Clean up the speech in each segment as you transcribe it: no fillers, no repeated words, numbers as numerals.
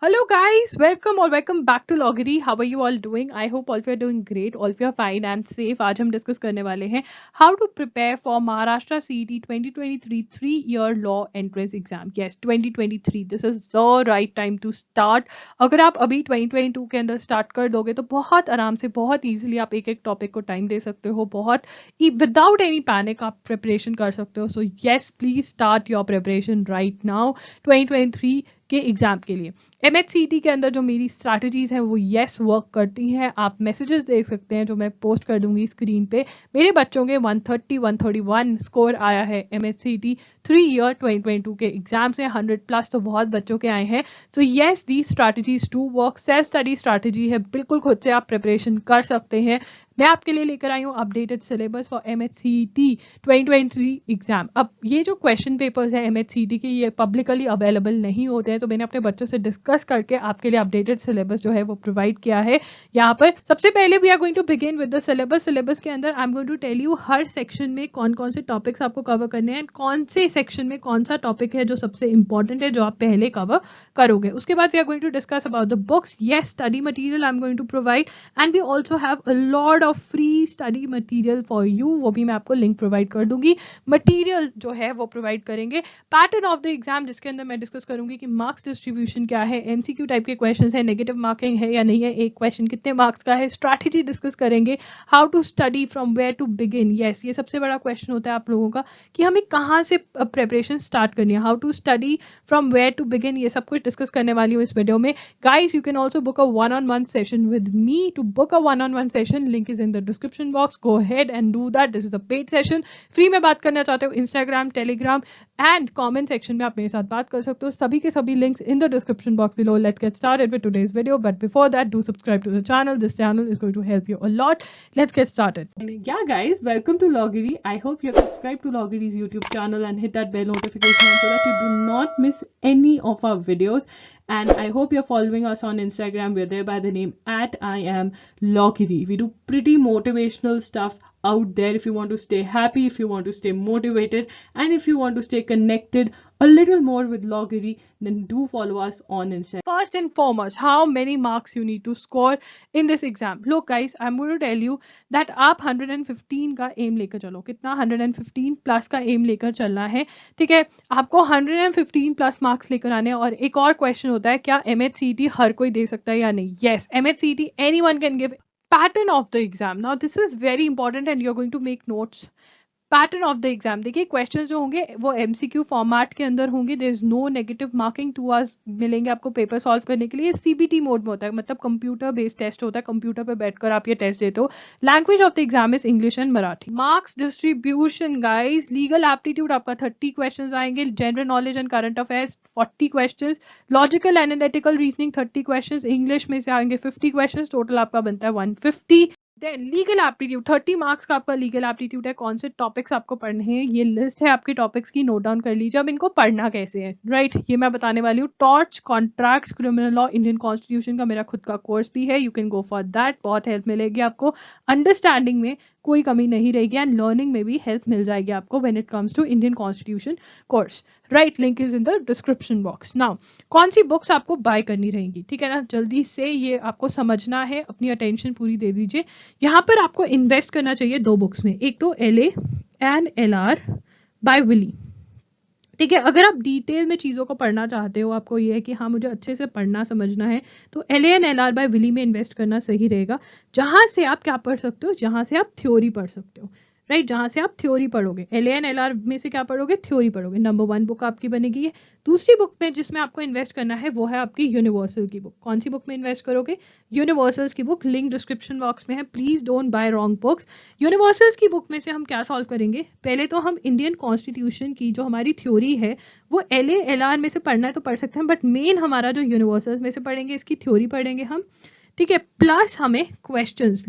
Hello guys, welcome back to Loggery. How are you all doing? I hope all of you are doing great, all of you are fine and safe. आज हम discuss करने वाले हैं how to prepare for Maharashtra CET 2023 3-year law entrance exam. Yes, 2023. This is the right time to start. अगर आप अभी 2022 के अंदर स्टार्ट कर दोगे तो बहुत आराम से बहुत इजीली आप एक एक टॉपिक को टाइम दे सकते हो, बहुत विदाउट एनी पैनिक आप प्रिपरेशन कर सकते हो. So yes, please start your preparation right now 2023 के एग्जाम के लिए. MHCT के अंदर जो मेरी स्ट्रैटेजीज हैं वो येस वर्क करती हैं. आप मैसेजेस देख सकते हैं जो मैं पोस्ट कर दूंगी स्क्रीन पे. मेरे बच्चों के 130 131 स्कोर आया है MHCT 3-year 2022 के एग्जाम से. 100+ तो बहुत बच्चों के आए हैं. So yes, the strategies to work. Self study strategy है, बिल्कुल खुद से आप प्रिपरेशन कर सकते हैं. मैं आपके लिए लेकर आई हूँ updated syllabus for MHCT 2023 exam. अब ये जो क्वेश्चन पेपर्स हैं MHCT के, ये पब्लिकली अवेलेबल नहीं होते हैं, तो मैंने अपने बच्चों से डिस्कस करके आपके लिए अपडेटेड सिलेबस जो है वो प्रोवाइड किया है यहाँ पर. सबसे पहले we are going to begin with the syllabus. Syllabus के अंदर I am going to tell you हर सेक्शन में कौन कौन से टॉपिक्स आपको कवर करने हैं, कौन से सेक्शन में कौन सा टॉपिक है जो सबसे इंपॉर्टेंट है, जो आप पहले कवर करोगे. उसके बाद we are going to discuss about the books. Yes, study material I am going to provide and we also have a lot of free study material for you. वो भी मैं आपको लिंक प्रोवाइड कर दूंगी. Material जो है वो provide करेंगे. पैटर्न ऑफ द एग्जाम, जिसके अंदर मैं डिस्कस करूंगी कि मार्क्स डिस्ट्रीब्यूशन क्या है, एमसीक्यू टाइप के क्वेश्चंस है, नेगेटिव मार्किंग है या नहीं है, एक क्वेश्चन कितने मार्क्स का है. स्ट्रैटेजी डिस्कस करेंगे, how to study, from where to begin. Yes, ये सबसे बड़ा क्वेश्चन होता है आप लोगों का कि हमें कहाँ से प्रिपरेशन स्टार्ट करनी है. How to study, from where to begin, ये सब कुछ डिस्कस करने वाली हूँ इस वीडियो में. Guys, you can also book a 1-on-1 session with me. To book a 1-on-1 session, link is in the description box. Go ahead and do that. This is a paid session. Free में बात करना चाहते हो, Instagram, Telegram and comment section में आप मेरे साथ बात कर सकते हो. सभी के सभी links in the description box below. Let's get started with today's video. But before that, do subscribe to the channel. This channel is going to help you a lot. Let's get started. Yeah, guys, welcome to Loggery. I hope you have subscribed to Loggery's YouTube channel and hit that bell notification so that you do not miss any of our videos. And I hope you're following us on Instagram. We're there by the name @IamLoggery. We do pretty motivational stuff out there. If you want to stay happy, if you want to stay motivated, and if you want to stay connected a little more with Loggery, then do follow us on Instagram. First and foremost, how many marks you need to score in this exam. Look guys, I'm going to tell you that आप 115 का M लेकर चलो. कितना? 115 plus का M लेकर चलना है. ठीक है, आपको 115 प्लस मार्क्स लेकर आने. और एक और क्वेश्चन होता है, क्या MHCT हर कोई दे सकता है या नहीं. Yes, MHCT anyone can give. Pattern of the exam, now this is very important and you're going to make notes. Pattern of the exam, देखिए क्वेश्चंस जो होंगे वो एमसीक्यू फॉर्मेट के अंदर होंगे. There is no negative marking. 2 hours मिलेंगे आपको paper solve करने के लिए. सीबीटी मोड में होता है, मतलब कंप्यूटर बेस्ड टेस्ट होता है. कंप्यूटर पे बैठकर आप ये टेस्ट देते हो. Language of the exam is English and Marathi. Marks distribution guys, legal aptitude आपका 30 क्वेश्चन आएंगे. General knowledge and current affairs 40 question. Logical analytical reasoning 30 question. English में से आएंगे 50 क्वेश्चन. टोटल आपका बनता है 150. देन लीगल एप्टीट्यूड 30 मार्क्स का आपका लीगल एप्टीट्यूड है. कौन से टॉपिक्स आपको पढ़ने हैं, ये लिस्ट है आपके टॉपिक्स की, नोट डाउन कर लीजिए. अब इनको पढ़ना कैसे है, राइट, ये मैं बताने वाली हूँ. Torch, contracts, criminal law, Indian constitution का मेरा खुद का कोर्स भी है. You can go for that. बहुत हेल्प मिलेगी आपको. अंडरस्टैंडिंग में कोई कमी नहीं रहेगी एंड लर्निंग में भी हेल्प मिल जाएगी आपको when it comes to Indian constitution course. Right, link is in the description box. Now कौन सी बुक्स आपको बाय करनी रहेंगी, ठीक है ना, जल्दी से ये आपको समझना है. अपनी अटेंशन पूरी दे दीजिए. यहाँ पर आपको इन्वेस्ट करना चाहिए 2 बुक्स में. एक तो LA and LR by Wiley. ठीक है, अगर आप डिटेल में चीज़ों को पढ़ना चाहते हो, आपको ये है कि हाँ मुझे अच्छे से पढ़ना समझना है, तो LA and LR by Wiley में इन्वेस्ट करना सही रहेगा. जहाँ से आप क्या पढ़ सकते हो, जहाँ से आप थ्योरी पढ़ सकते हो. राइट, जहाँ से आप थ्योरी पढ़ोगे. LA एंड LR में से क्या पढ़ोगे, थ्योरी पढ़ोगे. नंबर 1 बुक आपकी बनेगी ये. दूसरी बुक में जिसमें आपको इन्वेस्ट करना है वो है आपकी यूनिवर्सल की बुक. कौन सी बुक में इन्वेस्ट करोगे, यूनिवर्सल्स की बुक. लिंक डिस्क्रिप्शन बॉक्स में है. Please don't by wrong books. Universals की बुक में से हम क्या सॉल्व करेंगे, पहले तो हम इंडियन कॉन्स्टिट्यूशन की जो हमारी थ्योरी है वो LA LR में से पढ़ना है तो पढ़ सकते हैं, बट मेन हमारा जो यूनिवर्सल्स में से पढ़ेंगे, इसकी थ्योरी पढ़ेंगे हम. ठीक है, प्लस हमें क्वेश्चंस,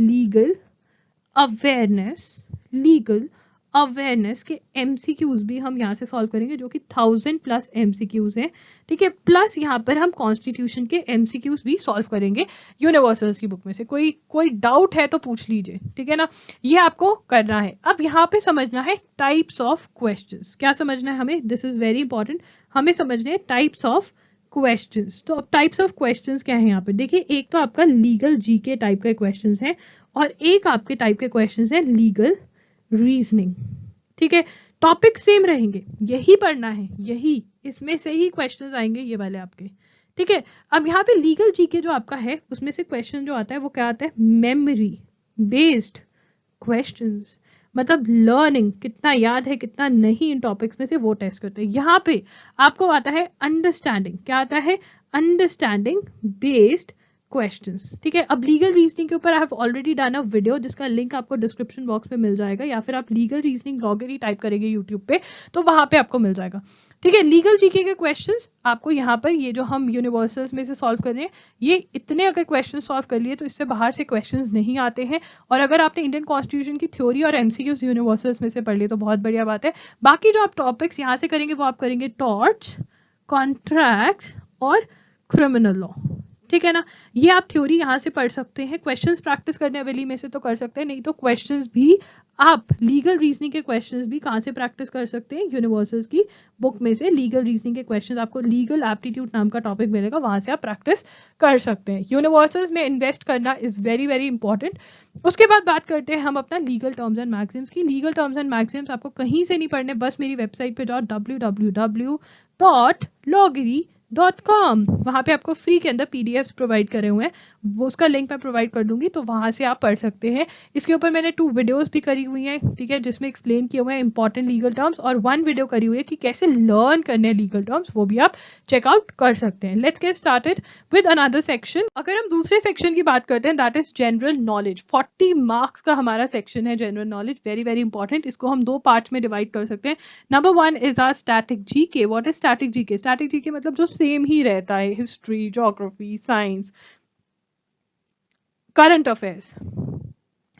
लीगल अवेयरनेस के MCQs भी हम यहाँ से सॉल्व करेंगे, जो कि 1000+ MCQs हैं. ठीक है, प्लस यहाँ पर हम कॉन्स्टिट्यूशन के MCQs भी सॉल्व करेंगे यूनिवर्सल्स की बुक में से. कोई डाउट है तो पूछ लीजिए, ठीक है ना. ये आपको करना है. अब यहाँ पे समझना है टाइप्स ऑफ क्वेश्चंस. क्या समझना है हमें, दिस इज वेरी इंपॉर्टेंट. हमें समझने हैं टाइप्स ऑफ क्वेश्चंस। तो अब टाइप्स ऑफ क्वेश्चंस क्या है यहाँ पे, देखिए एक तो आपका लीगल जीके टाइप का क्वेश्चंस है और एक आपके टाइप के क्वेश्चंस है लीगल रीजनिंग। ठीक है, टॉपिक सेम रहेंगे, यही पढ़ना है, यही इसमें से ही क्वेश्चंस आएंगे ये वाले आपके। ठीक है, अब यहाँ पे लीगल जीके जो आपका है उसमें से क्वेश्चन जो आता है वो क्या आता है, मेमोरी बेस्ड क्वेश्चंस, मतलब लर्निंग, कितना याद है कितना नहीं इन टॉपिक्स में से वो टेस्ट करते हैं। यहाँ पे आपको आता है अंडरस्टैंडिंग, क्या आता है, अंडरस्टैंडिंग बेस्ड क्वेश्चंस। ठीक है, अब लीगल रीजनिंग के ऊपर I have already done a video जिसका लिंक आपको डिस्क्रिप्शन बॉक्स में मिल जाएगा, या फिर आप लीगल रीजनिंग लॉगरी टाइप करेंगे यूट्यूब पे तो वहां पे आपको मिल जाएगा। ठीक है, लीगल जीके के क्वेश्चंस आपको यहाँ पर ये जो हम यूनिवर्सल्स में से सॉल्व कर रहे हैं, ये इतने अगर क्वेश्चन सॉल्व कर लिए तो इससे बाहर से क्वेश्चंस नहीं आते हैं। और अगर आपने इंडियन कॉन्स्टिट्यूशन की थ्योरी और एमसीक्यूज यूनिवर्सल्स में से पढ़ लिए तो बहुत बढ़िया बात है। बाकी जो आप टॉपिक्स यहाँ से करेंगे वो आप करेंगे टॉर्ट्स, कॉन्ट्रैक्ट्स और क्रिमिनल लॉ। ठीक है ना, ये आप थ्योरी यहाँ से पढ़ सकते हैं, क्वेश्चंस प्रैक्टिस करने वाली में से तो कर सकते हैं, नहीं तो क्वेश्चंस भी आप लीगल रीजनिंग के क्वेश्चंस भी कहाँ से प्रैक्टिस कर सकते हैं, यूनिवर्सल्स की बुक में से लीगल रीजनिंग के क्वेश्चंस, आपको लीगल एप्टीट्यूड नाम का टॉपिक मिलेगा, वहां से आप प्रैक्टिस कर सकते हैं। यूनिवर्सल्स में इन्वेस्ट करना इज वेरी वेरी इंपॉर्टेंट। उसके बाद बात करते हैं हम अपना लीगल टर्म्स एंड मैक्सिम्स की। लीगल टर्म्स एंड मैक्सिम्स आपको कहीं से नहीं पढ़ने, बस मेरी वेबसाइट पे जाओ www.loggery.com, वहां पे आपको फ्री के अंदर पीडीएफ प्रोवाइड करे हुए हैं, वो उसका लिंक मैं प्रोवाइड कर दूंगी, तो वहां से आप पढ़ सकते हैं। इसके ऊपर मैंने 2 वीडियोस भी करी हुई हैं, ठीक है, जिसमें एक्सप्लेन किए हुए हैं इंपॉर्टेंट लीगल टर्म्स, और 1 वीडियो करी हुई है कि कैसे लर्न करने हैं लीगल टर्म्स, वो भी आप चेकआउट कर सकते हैं। Let's get started with another section. अगर हम दूसरे सेक्शन की बात करते हैं that is general knowledge, 40 marks का हमारा सेक्शन है general knowledge, very very important. इसको हम 2 पार्ट्स में डिवाइड कर सकते हैं। Number 1 is our static GK. What is static GK? Static GK मतलब जो सेम ही रहता है, history, geography, science, current affairs.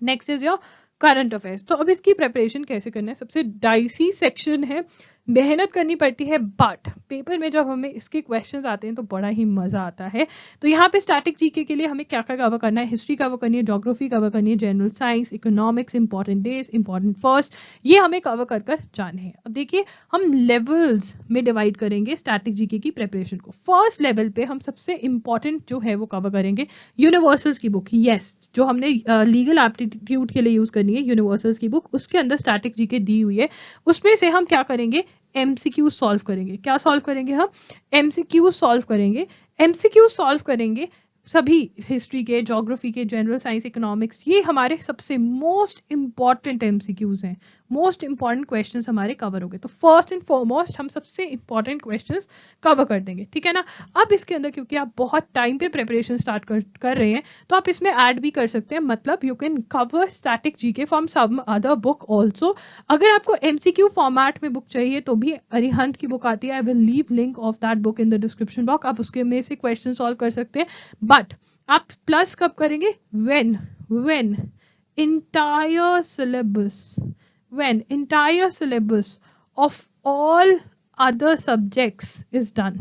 Next is your current affairs. तो अब इसकी प्रिपरेशन कैसे करना है, सबसे डाइसी सेक्शन है, मेहनत करनी पड़ती है, बट पेपर में जब हमें इसके क्वेश्चंस आते हैं तो बड़ा ही मजा आता है। तो यहाँ पे स्टैटिक जीके के लिए हमें क्या क्या कवर करना है, हिस्ट्री कवर करनी है, ज्योग्राफी कवर करनी है, general science, economics, important days, important first, ये हमें कवर कर कर जाने हैं। अब देखिए हम लेवल्स में डिवाइड करेंगे स्टैटिक जीके की प्रिपरेशन को। फर्स्ट लेवल पे हम सबसे इंपॉर्टेंट जो है वो कवर करेंगे यूनिवर्सल्स की बुक, यस, जो हमने लीगल एप्टीट्यूड के लिए यूज करनी है, यूनिवर्सल्स की बुक, उसके अंदर स्टैटिक जीके दी हुई है। उसमें से हम क्या करेंगे, एमसीक्यू सॉल्व करेंगे। क्या सॉल्व करेंगे हम, एमसीक्यू सॉल्व करेंगे। एमसीक्यू सॉल्व करेंगे सभी हिस्ट्री के, ज्योग्राफी के, जनरल साइंस, इकोनॉमिक्स, ये हमारे सबसे मोस्ट इंपॉर्टेंट एमसीक्यूज हैं, मोस्ट इंपॉर्टेंट क्वेश्चंस हमारे कवर हो गए। तो फर्स्ट एंड फॉरमोस्ट हम सबसे इंपॉर्टेंट क्वेश्चंस कवर कर देंगे, ठीक है ना। अब इसके अंदर क्योंकि आप बहुत टाइम पे प्रिपरेशन स्टार्ट कर रहे हैं तो आप इसमें ऐड भी कर सकते हैं, मतलब you can cover static GK from some other book also. अगर आपको एमसीक्यू फॉर्मेट में बुक चाहिए तो भी अरिहंत की बुक आती है, I will leave link of that book in the description box, आप उसके में से क्वेश्चन सॉल्व कर सकते हैं। बट आप प्लस कब करेंगे, when entire syllabus when entire syllabus of all other subjects is done,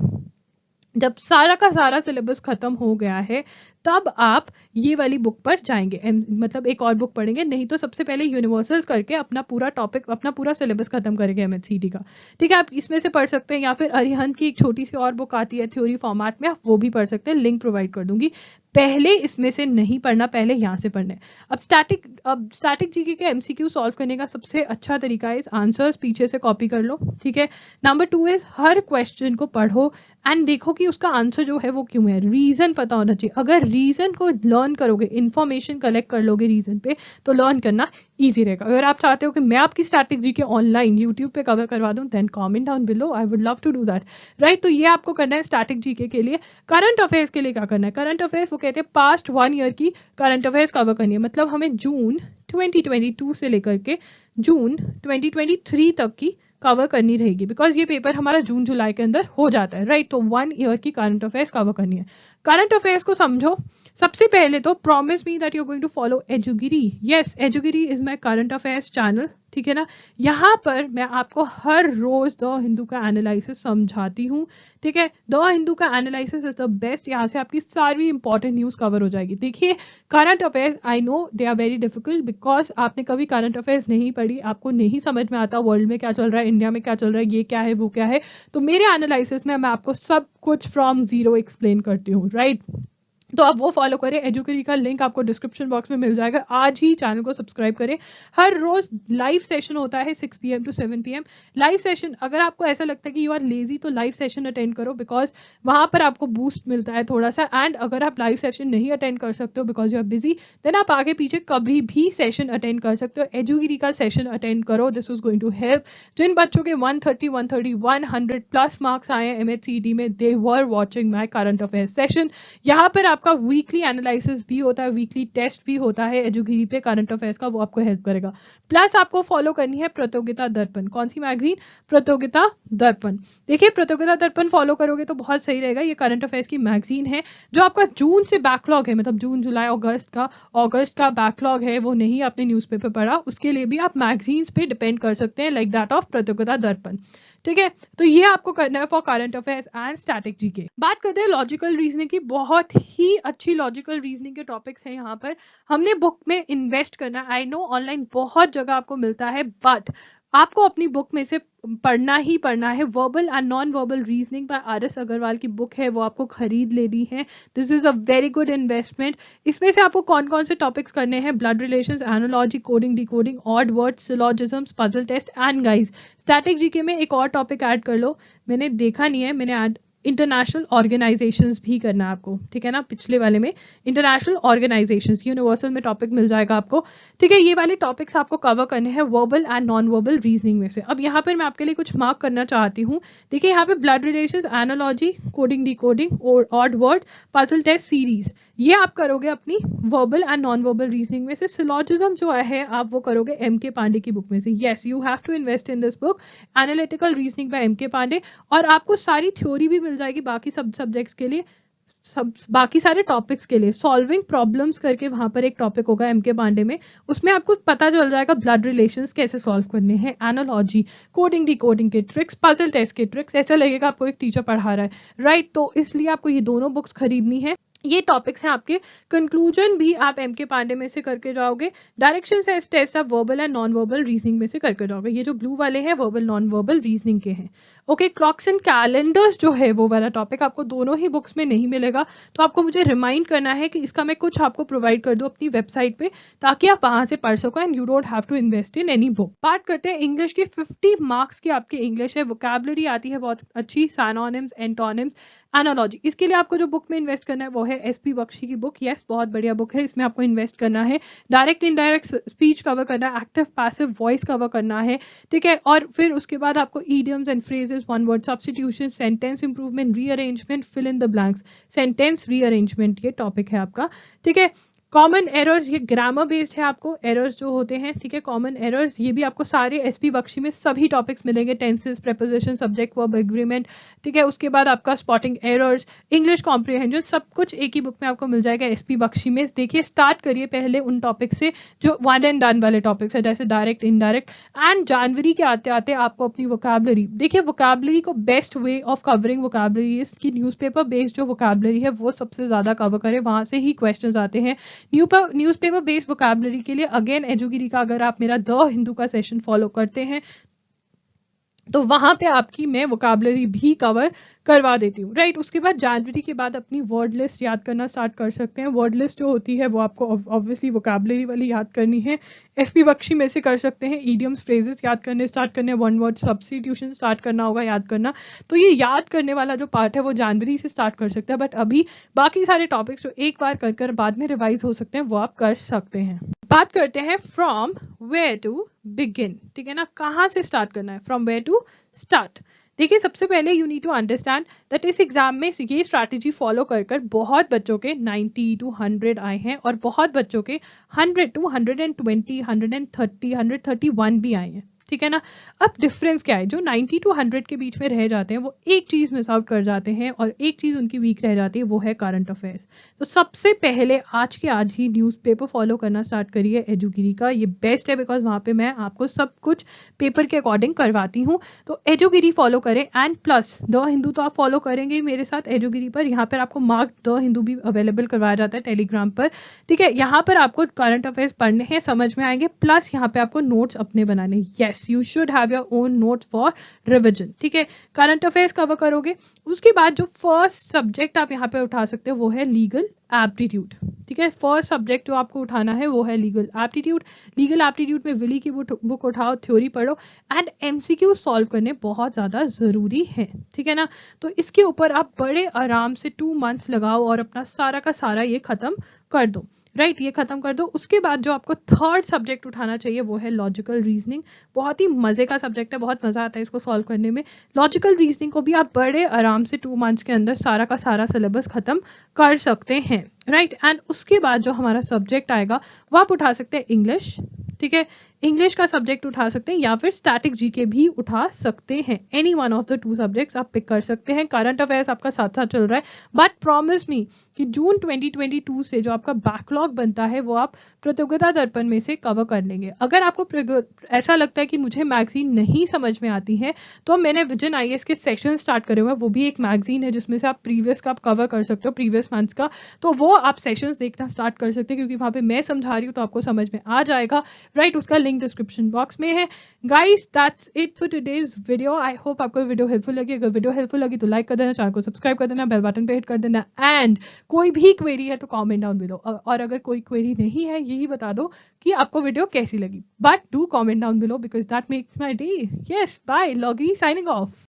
जब सारा का सारा सिलेबस खत्म हो गया है तब आप ये वाली बुक पर जाएंगे, मतलब एक और बुक पढ़ेंगे। नहीं तो सबसे पहले यूनिवर्सल्स करके अपना पूरा टॉपिक, अपना पूरा सिलेबस खत्म करेंगे एमएचसीटी का, ठीक है। आप इसमें से पढ़ सकते हैं, या फिर अरिहंत की एक छोटी सी और बुक आती है थ्योरी फॉर्मेट में, आप वो भी पढ़ सकते हैं, लिंक प्रोवाइड कर दूंगी। पहले इसमें से नहीं पढ़ना, पहले यहाँ से पढ़ना है। अब स्टैटिक जीके के एमसीक्यू सॉल्व करने का सबसे अच्छा तरीका है, आंसर्स पीछे से कॉपी कर लो, ठीक है। नंबर 2 इज हर क्वेश्चन को पढ़ो एंड देखो कि उसका आंसर जो है वो क्यों है, रीजन पता होना चाहिए। अगर रीजन को लर्न करोगे, इंफॉर्मेशन कलेक्ट कर लोगे रीजन पे, तो लर्न करना इजी रहेगा। अगर आप चाहते हो कि मैं आपकी स्टैटिक जीके ऑनलाइन यूट्यूब पे कवर करवा दूं, then comment down below, I would love to do that, right. तो ये आपको करना है स्टैटिक जीके के लिए। करंट अफेयर्स के लिए क्या करना है, करंट अफेयर्स वो कहते हैं पास्ट 1 ईयर की करंट अफेयर्स कवर करनी है, मतलब हमें जून 2022 से लेकर के जून 2023 तक की कवर करनी रहेगी, बिकॉज ये पेपर हमारा जून जुलाई के अंदर हो जाता है, राइट। तो 1 ईयर की करंट अफेयर्स कवर करनी है। करंट अफेयर्स को समझो, सबसे पहले तो promise me that you are going to follow एजुगिरी। यस, एजुगिरी is my current affairs channel, ठीक है ना। यहाँ पर मैं आपको हर रोज द हिंदू का एनालिसिस समझाती हूँ, ठीक है। द हिंदू का एनालिसिस इज द बेस्ट। यहाँ से आपकी सारी इंपॉर्टेंट न्यूज कवर हो जाएगी। देखिए, current affairs I know they are very difficult because आपने कभी करंट अफेयर्स नहीं पढ़ी, आपको नहीं समझ में आता वर्ल्ड में क्या चल रहा है, इंडिया में क्या चल रहा है, ये क्या है वो क्या है। तो मेरे एनालिसिस में मैं आपको सब कुछ फ्रॉम जीरो एक्सप्लेन करती हूँ, राइट। तो आप वो फॉलो करें। एजुकेरी का लिंक आपको डिस्क्रिप्शन बॉक्स में मिल जाएगा। आज ही चैनल को सब्सक्राइब करें। हर रोज लाइव सेशन होता है 6 PM to 7 PM। Live session, अगर आपको ऐसा लगता है कि यू आर लेजी तो लाइव सेशन अटेंड करो, बिकॉज वहां पर आपको बूस्ट मिलता है थोड़ा सा। एंड अगर आप लाइव सेशन नहीं अटेंड कर सकते हो because you are busy, then आप आगे पीछे कभी भी सेशन अटेंड कर सकते हो। एजुकेरी का सेशन अटेंड करो, this is going to help. जिन बच्चों के 130, 130, 100 प्लस मार्क्स आए हैं MHCET में, they were watching my current affair session. यहाँ पर आपका वीकली एनालिसिस भी होता है, वीकली टेस्ट भी होता है एजुगिरी पे करंट अफेयर्स का, वो आपको हेल्प करेगा। प्लस आपको फॉलो करनी है प्रतियोगिता दर्पण। कौन सी मैगजीन? प्रतियोगिता दर्पण। देखिए, प्रतियोगिता दर्पण फॉलो करोगे तो बहुत सही रहेगा। ये करंट अफेयर्स की मैगजीन है। जो आपका जून से बैकलॉग है, मतलब जून, जुलाई, अगस्त का बैकलॉग है, वो नहीं आपने न्यूज़पेपर पढ़ा, उसके लिए भी आप मैगजीन्स पे डिपेंड कर सकते हैं, लाइक दैट ऑफ प्रतियोगिता दर्पण, ठीक है। तो ये आपको करना है for current affairs and static GK. बात करते हैं लॉजिकल रीजनिंग की। बहुत ही अच्छी लॉजिकल रीजनिंग के टॉपिक्स हैं यहाँ पर। हमने बुक में इन्वेस्ट करना है। आई नो ऑनलाइन बहुत जगह आपको मिलता है, बट आपको अपनी बुक में से पढ़ना ही पढ़ना है। Verbal and non verbal reasoning by RS Agarwal की बुक है, वो आपको खरीद लेनी है। This is a very good investment. इसमें से आपको कौन कौन से टॉपिक्स करने हैं? Blood relations, analogy, coding, decoding, odd words, syllogisms, puzzle test and guys static GK में एक और टॉपिक ऐड कर लो। मैंने देखा नहीं है, मैंने ऐड इंटरनेशनल ऑर्गेनाइजेशंस भी करना है आपको, ठीक है ना। पिछले वाले में इंटरनेशनल ऑर्गेनाइजेशंस, यूनिवर्सल में टॉपिक मिल जाएगा आपको, ठीक है। ये वाले टॉपिक्स आपको कवर करने हैं verbal and non verbal reasoning में से। अब यहाँ पर मैं आपके लिए कुछ मार्क करना चाहती हूँ। देखिए, यहाँ पे blood relations, analogy, coding, decoding और odd word, puzzle test series, ये आप करोगे अपनी verbal and non verbal reasoning में से। सिलोजिज्म जो है आप वो करोगे MK पांडे की बुक में से। Yes, you have to invest in this book, analytical reasoning by MK Pandey. और आपको सारी थ्योरी भी मिल जाएगी बाकी सब सब्जेक्ट्स के लिए, बाकी सारे टॉपिक्स के लिए। सॉल्विंग प्रॉब्लम्स करके वहां पर एक टॉपिक होगा MK पांडे में, उसमें आपको पता चल जाएगा ब्लड रिलेशंस कैसे सॉल्व करने हैं, एनालॉजी, कोडिंग, डिकोडिंग के ट्रिक्स, पजल टेस्ट के ट्रिक्स। ऐसा लगेगा आपको एक टीचर पढ़ा रहा है, राइट। तो इसलिए आपको ये दोनों बुक्स खरीदनी है। ये टॉपिक्स हैं आपके। कंक्लूजन भी आप MK पांडे में से करके जाओगे। डायरेक्शन टेस्ट आप verbal and non verbal reasoning में से करके जाओगे। ये जो ब्लू वाले हैं वर्बल नॉन वर्बल रीजनिंग के हैं, ओके। क्लॉक्स एंड कैलेंडर्स जो है वो वाला टॉपिक आपको दोनों ही बुक्स में नहीं मिलेगा, तो आपको मुझे रिमाइंड करना है कि इसका मैं कुछ आपको प्रोवाइड कर दूं अपनी वेबसाइट पे, ताकि आप वहां से पढ़ सको and you don't have to invest in any book. बात करते हैं इंग्लिश की। 50 मार्क्स की आपकी इंग्लिश है। वोकैबुलरी आती है बहुत अच्छी, सिनोनिम्स, एंटोनिम्स, एनालॉजी। इसके लिए आपको जो बुक में इन्वेस्ट करना है वो है SP बख्शी की बुक। यस, बहुत बढ़िया बुक है, इसमें आपको इन्वेस्ट करना है। डायरेक्ट इनडायरेक्ट स्पीच कवर करना है, एक्टिव पैसिव वॉइस कवर करना है, ठीक है। और फिर उसके बाद आपको idioms and phrases, one word substitution, sentence improvement, rearrangement, fill in the blanks, sentence rearrangement, ये टॉपिक है आपका, ठीक है। कॉमन एरर्स, ये ग्रामर बेस्ड है। आपको एरर्स जो होते हैं, ठीक है, कॉमन एरर्स, ये भी आपको सारे SP बख्शी में सभी टॉपिक्स मिलेंगे। Tenses, preposition, subject, verb, agreement, ठीक है। उसके बाद आपका स्पॉटिंग एरर्स, इंग्लिश कॉम्प्रिहेंशन, सब कुछ एक ही बुक में आपको मिल जाएगा SP बख्शी में। देखिए, स्टार्ट करिए पहले उन टॉपिक से जो वन एंड डन वाले टॉपिक्स है, जैसे डायरेक्ट, इनडायरेक्ट। एंड जनवरी के आते आते आपको अपनी वोकैबुलरी, देखिए वोकैबुलरी को best way of covering vocabulary is की न्यूज़पेपर बेस्ड जो वोकैबुलरी है वो सबसे ज्यादा कवर करे, वहां से ही क्वेश्चंस आते हैं। न्यूज़पेपर बेस्ड वोकैबुलरी के लिए अगेन एजुगिरी का, अगर आप मेरा द हिंदू का सेशन फॉलो करते हैं तो वहां पे आपकी मैं वोकैबुलरी भी कवर करवा देती हूँ, राइट। उसके बाद जनवरी के बाद अपनी वर्ड लिस्ट याद करना स्टार्ट कर सकते हैं। वर्ड लिस्ट जो होती है वो आपको ऑब्वियसली वोकैबुलरी वाली याद करनी है। SP बख्शी में से कर सकते हैं। ईडियम्स, फ्रेजेस याद करने स्टार्ट करने, वन वर्ड सब्स्टिट्यूशन स्टार्ट करना होगा याद करना। तो ये याद करने वाला जो पार्ट है वो जनवरी से स्टार्ट कर सकते हैं, बट अभी बाकी सारे टॉपिक्स जो एक बार कर बाद में रिवाइज हो सकते हैं वो आप कर सकते हैं। बात करते हैं फ्रॉम वेयर टू बिगिन, ठीक है ना, कहाँ से स्टार्ट करना है, फ्रॉम वेयर टू स्टार्ट। देखिए, सबसे पहले you need to understand that इस एग्जाम में ये स्ट्रैटेजी फॉलो कर बहुत बच्चों के 90 to 100 आए हैं और बहुत बच्चों के 100 to 120, 130, 131 भी आए हैं, ठीक है ना। अब डिफरेंस क्या है, जो 90 to 100 के बीच में रह जाते हैं वो एक चीज मिस आउट कर जाते हैं और एक चीज उनकी वीक रह जाती है, वो है करंट अफेयर्स। तो सबसे पहले आज के आज ही न्यूज़पेपर फॉलो करना स्टार्ट करिए एजुगिरी का, ये बेस्ट है बिकॉज वहां पे मैं आपको सब कुछ पेपर के अकॉर्डिंग करवाती हूँ। तो एजुगिरी फॉलो करें एंड प्लस द हिंदू तो आप फॉलो करेंगे ही मेरे साथ एजुगिरी पर। यहाँ पर आपको मार्क द हिंदू भी अवेलेबल करवाया जाता है टेलीग्राम पर, ठीक है। यहाँ पर आपको करंट अफेयर्स पढ़ने हैं, समझ में आएंगे, प्लस यहाँ पे आपको नोट्स अपने बनाने। Yes, you should have your own notes for revision, ठीक है। करंट अफेयर्स कवर करोगे, उसके बाद जो फर्स्ट सब्जेक्ट आप यहाँ पे उठा सकते हो वो है लीगल एप्टीट्यूड, ठीक है। फर्स्ट सब्जेक्ट जो आपको उठाना है वो है लीगल एप्टीट्यूड। लीगल एप्टीट्यूड में विली की बुक उठाओ, थ्योरी पढ़ो एंड एमसीक्यू सॉल्व करने बहुत ज़्यादा ज़रूरी है, ठीक है ना। तो इसके ऊपर आप बड़े आराम से 2 मंथ्स लगाओ और अपना सारा का सारा ये खत्म कर दो, राइट, ये खत्म कर दो। उसके बाद जो आपको थर्ड सब्जेक्ट उठाना चाहिए वो है लॉजिकल रीजनिंग। बहुत ही मजे का सब्जेक्ट है, बहुत मजा आता है इसको सॉल्व करने में। लॉजिकल रीजनिंग को भी आप बड़े आराम से 2 मंथ्स के अंदर सारा का सारा सिलेबस खत्म कर सकते हैं, राइट। एंड उसके बाद जो हमारा सब्जेक्ट आएगा वो आप उठा सकते हैं इंग्लिश, ठीक है। इंग्लिश का सब्जेक्ट उठा सकते हैं या फिर स्टैटिक जीके भी उठा सकते हैं। Any one of the 2 subjects आप पिक कर सकते हैं। करंट अफेयर्स आपका साथ साथ चल रहा है, बट प्रॉमिस मी कि जून 2022 से जो आपका बैकलॉग बनता है वो आप प्रतियोगिता दर्पण में से कवर कर लेंगे। अगर आपको ऐसा लगता है कि मुझे मैगजीन नहीं समझ में आती है तो मैंने विजन आईएएस के सेक्शन स्टार्ट करे हुए हैं, वो भी एक मैगजीन है जिसमें से आप प्रीवियस का आप कवर कर सकते हो, प्रीवियस मंथ्स का। तो वो आप सेशंस देखना स्टार्ट कर सकते हैं क्योंकि वहां पे मैं समझा रही हूँ तो आपको समझ में आ जाएगा, राइट। उसका लिंक डिस्क्रिप्शन बॉक्स में है। Guys that's it for today's video. I hope आपको वीडियो हेल्पफुल लगी। अगर वीडियो हेल्पफुल लगी तो लाइक कर देना, चैनल को सब्सक्राइब कर देना, बेल बटन पे हिट कर देना एंड कोई भी क्वेरी है तो कमेंट डाउन बिलो। और अगर कोई क्वेरी नहीं है यही बता दो कि आपको वीडियो कैसी लगी, but do comment down below because that makes my day. Yes, bye, लॉगी साइनिंग ऑफ।